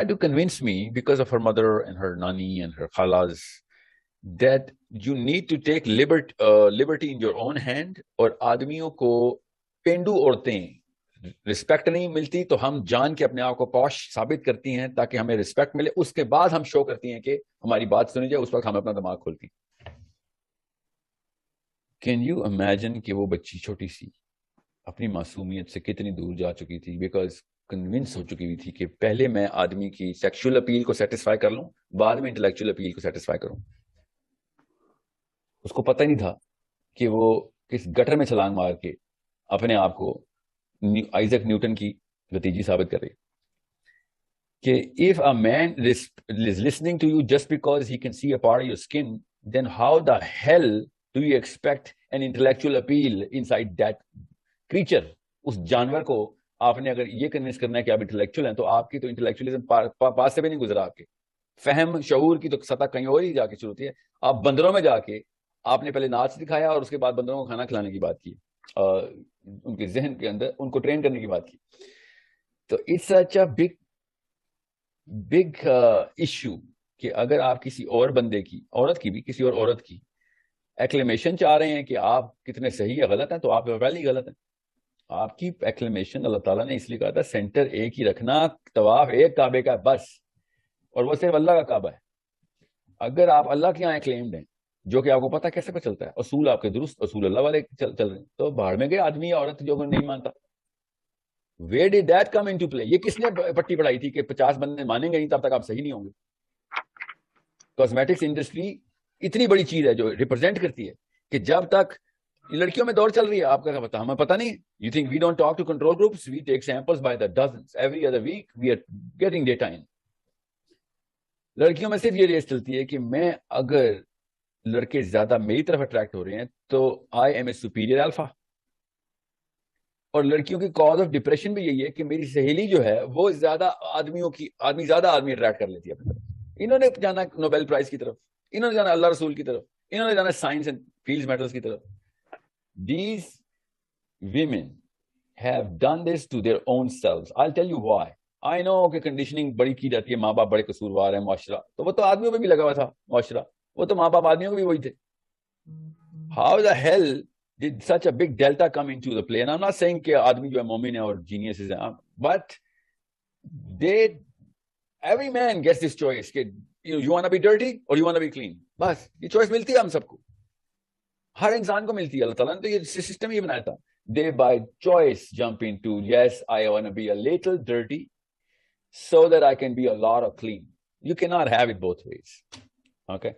to convince me because of her mother and her nani and her khalas that you need to take liberty in your own hand. और आदमियों को पेंडू औरतें respect नहीं मिलती तो हम जान के अपने आप को पॉश साबित करती हैं ताकि हमें रिस्पेक्ट मिले, उसके बाद हम शो करती हैं कि हमारी बात सुनी जाए, उस वक्त हम अपना दिमाग खोलती हैं। कैन यू इमेजिन कि वो बच्ची छोटी सी अपनी मासूमियत से कितनी दूर जा चुकी थी, बिकॉज कन्विंस हो चुकी हुई थी कि पहले मैं आदमी की सेक्सुअल अपील को सेटिस्फाई कर लूं, बाद में इंटेलेक्चुअल अपील को सेटिस्फाई करूं। उसको पता ही नहीं था कि वो किस गटर में छलांग मार के अपने आप को आइजक न्यूटन की भतीजी साबित कर रही कि if a man is listening to you just because he can see a part of your skin, then how the hell do you expect an intellectual appeal inside that creature? उस जानवर को आपने अगर ये कन्विंस करना है कि आप इंटेलेक्चुअल हैं, तो आपकी तो इंटेलेक्चुअलिज्म पास से भी नहीं गुजरा। आपके फहम शऊर की तो सतह कहीं और ही जाके शुरू होती है। आप बंदरों में जाके आपने पहले नाच दिखाया और उसके बाद बंदरों को खाना खिलाने की बात की, उनके जहन के अंदर उनको ट्रेन करने की बात की। तो it's such a big big issue कि अगर आप किसी और बंदे की, औरत की भी, किसी और औरत की एक्लेमेशन चाह रहे हैं कि आप कितने सही या गलत हैं, तो आप पहले ही गलत हैं। आपकी एक्लेमेशन अल्लाह ताला ने इसलिए कहा था सेंटर एक ही रखना, तवाफ एक काबे का बस, और वो सिर्फ अल्लाह का काबा है। अगर आप अल्लाह के यहाँ क्लेम्ड हैं, जो कि आपको पता कैसे पता चलता है, असूल आपके दुरुस्त, असूल अल्लाह वाले चल रहे हैं, तो बाहर में गए आदमी या औरत जो नहीं मानता। Where did that come into play? ये किसने पट्टी पढ़ाई थी कि 50 बंदे मानेंगे नहीं तब तक आप सही नहीं होंगे? कॉस्मेटिक्स इंडस्ट्री इतनी बड़ी चीज है जो रिप्रेजेंट करती है कि जब तक लड़कियों में दौड़ चल रही है, आपका क्या पता, हमें पता नहीं। You think we don't talk to control groups? We take samples by the dozens every other week, we are getting data in. लड़कियों में सिर्फ ये रेस चलती है कि मैं अगर लड़के ज्यादा मेरी तरफ अट्रैक्ट हो रहे हैं तो I am a superior alpha. और लड़कियों की कॉज ऑफ डिप्रेशन भी यही है कि मेरी सहेली जो है वो ज्यादा ज्यादा आदमी अट्रैक्ट कर लेती है अपनी तरफ। इन्होंने जाना नोबेल प्राइज की तरफ, इन्होंने जाना अल्लाह रसूल की तरफ, इन्होंने जाना साइंस एंड फील्ड मेडल्स की तरफ। These women have done this to their own selves. I'll tell you why. I know कि कंडीशनिंग बड़ी की जाती है, माँ बाप बड़े कसूरवार है, मुआशरा तो वो तो आदमियों पे भी लगा हुआ था, मुआशरा वो तो माँ बाप आदमियों को भी वही थे। How the hell did such a big delta come into the play? And I'm not saying कि आदमी जो है मोमिन है और जीनियस है, but they, every man gets this choice कि you want to be dirty or you want to be clean. बस ये चॉइस मिलती है हम सबको, हर इंसान को मिलती है। अल्लाह ताला ने तो ये सिस्टम ही बनाया था। They by choice jump into, yes, I want to be a little dirty so that I can be a lot of clean. You cannot have it both ways. Okay.